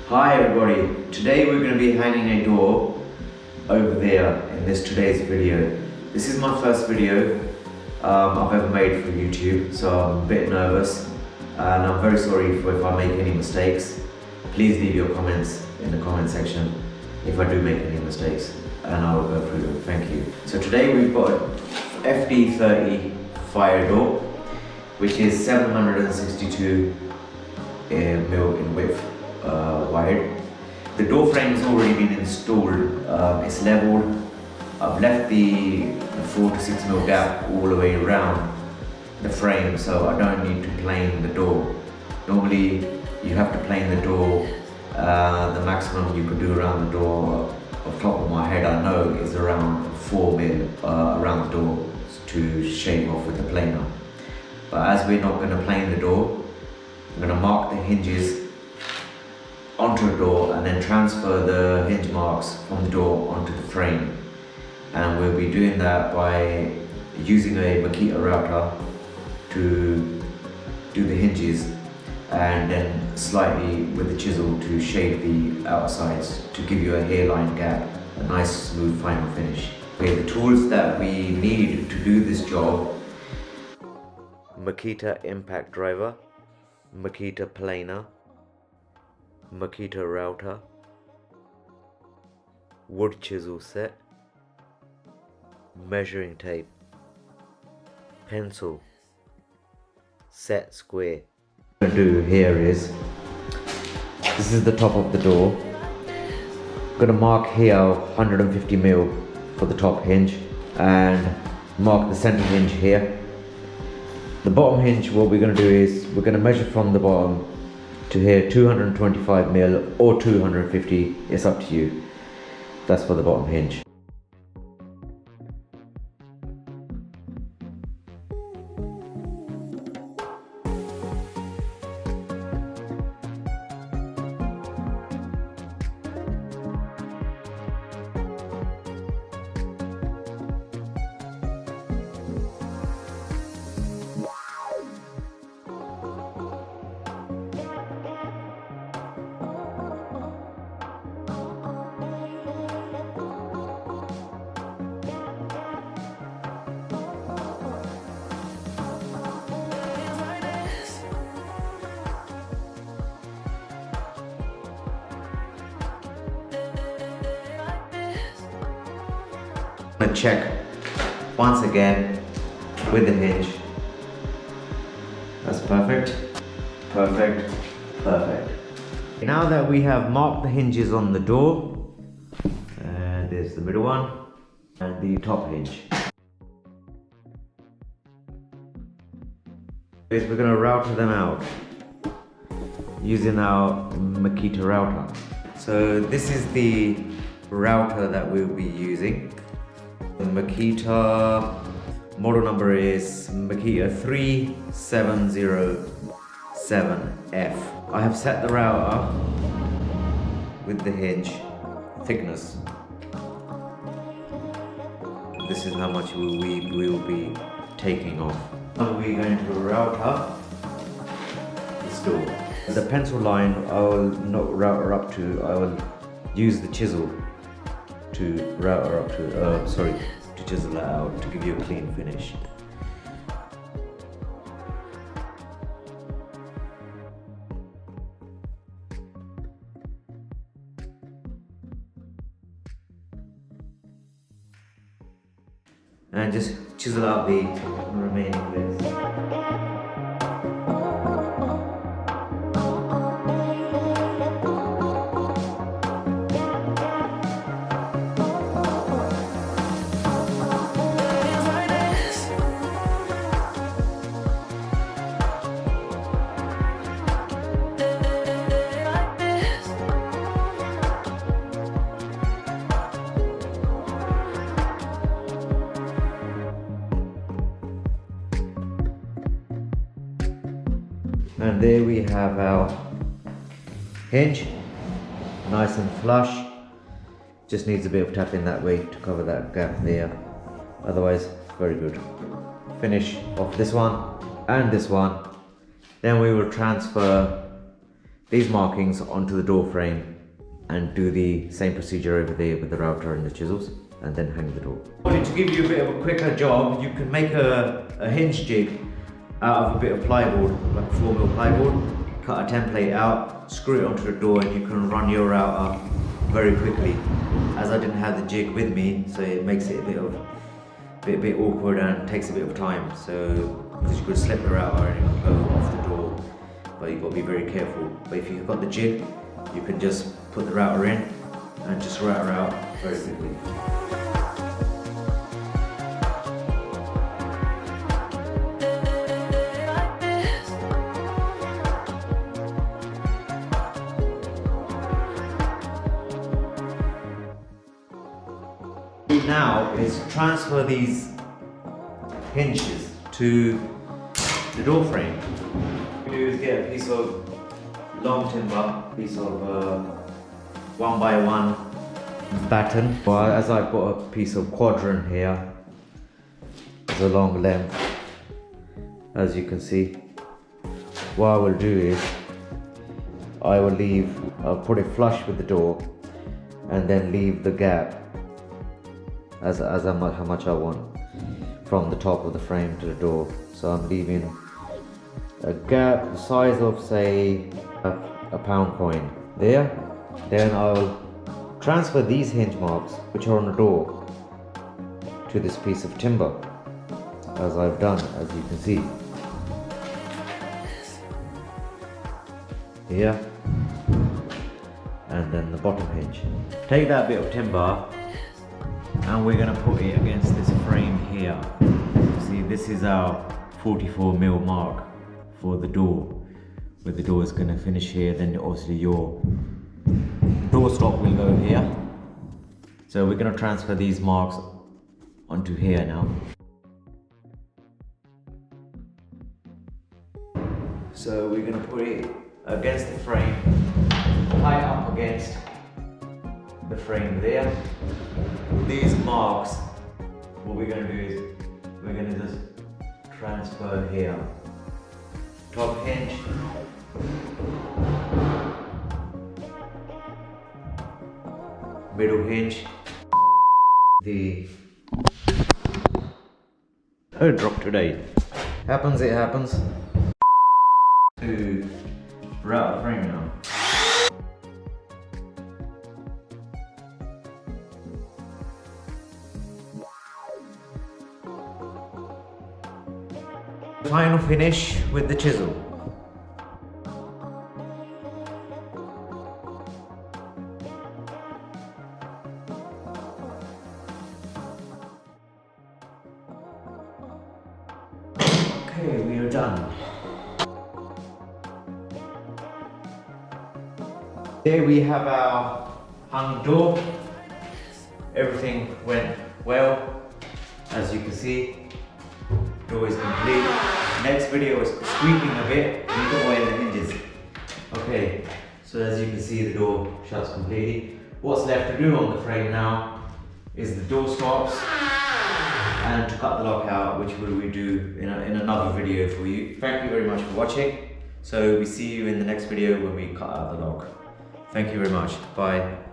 Hi everybody, today we're going to be hanging a door over there in today's video. This is my first video I've ever made for YouTube, so I'm a bit nervous and I'm very sorry if I make any mistakes. Please leave your comments in the comment section if I do make any mistakes and I will go through them. Thank you. So today we've got a FD30 fire door which is 762 mil in width. Wired. The door frame has already been installed, it's leveled. I've left the 4 to 6 mil gap all the way around the frame, so I don't need to plane the door. Normally you have to plane the door. The maximum you could do around the door, off the top of my head I know, is around 4 mil around the door to shave off with the planer. But as we're not going to plane the door, I'm going to mark the hinges onto the door and then transfer the hinge marks from the door onto the frame, and we'll be doing that by using a Makita Router to do the hinges and then slightly with the chisel to shave the outsides to give you a hairline gap, a nice smooth final finish. Okay, the tools that we need to do this job: Makita impact driver, Makita Planer, Makita Router, wood chisel set, measuring tape, pencil, set square. What I'm going to do here is, this is the top of the door. I'm going to mark here 150 mil for the top hinge and mark the center hinge here. The bottom hinge, what we're going to do is we're going to measure from the bottom to here 225 mil or 250, it's up to you. That's for the bottom hinge. I'm going to check once again with the hinge. That's perfect, perfect, perfect. Now that we have marked the hinges on the door, there's the middle one and the top hinge. We're going to router them out using our Makita router. So this is the router that we'll be using. The Makita model number is Makita 3707F. I have set the router with the hinge thickness. This is how much we will be taking off. Now we're going to router this door. The pencil line I will not router up to, I will use the chisel to router up to, to chisel that out to give you a clean finish. And just chisel out the remaining bits. And there we have our hinge, nice and flush. Just needs a bit of tapping that way to cover that gap there. Otherwise, very good. Finish off this one and this one. Then we will transfer these markings onto the door frame and do the same procedure over there with the router and the chisels, and then hang the door. To give you a bit of a quicker job, you can make a hinge jig out of a bit of plywood, like a 4mm plywood. Cut a template out, screw it onto the door, and you can run your router very quickly. As I didn't have the jig with me, so it makes it a bit awkward and takes a bit of time. So because you could slip the router and it can go off the door, but you've got to be very careful. But if you've got the jig, you can just put the router in and just router out very quickly. Now is transfer these hinges to the door frame. What we do is get a piece of long timber, piece of 1x1 batten. Well, as I've got a piece of quadrant here, it's a long length, as you can see. What I will do is I'll put it flush with the door and then leave the gap as how much I want from the top of the frame to the door. So I'm leaving a gap the size of, say, a pound coin there. Then I'll transfer these hinge marks, which are on the door, to this piece of timber, as I've done, as you can see here, and then the bottom hinge. Take that bit of timber and we're going to put it against this frame here. See, this is our 44mm mark for the door, where the door is going to finish here. Then obviously your door stop will go here. So we're going to transfer these marks onto here now. So we're going to put it against the frame, tight up against the frame there. These marks, what we're going to do is we're going to just transfer here. Top hinge, middle hinge, the drop today. Happens, it happens. To route the frame now. Final finish with the chisel. Okay, we are done. There we have our hung door. Everything went well, as you can see. Door is complete. Next video is squeaking a bit. We need to oil the hinges. Okay, so as you can see, the door shuts completely. What's left to do on the frame now is the door stops and to cut the lock out, which we will do in another video for you. Thank you very much for watching. So we see you in the next video when we cut out the lock. Thank you very much. Bye.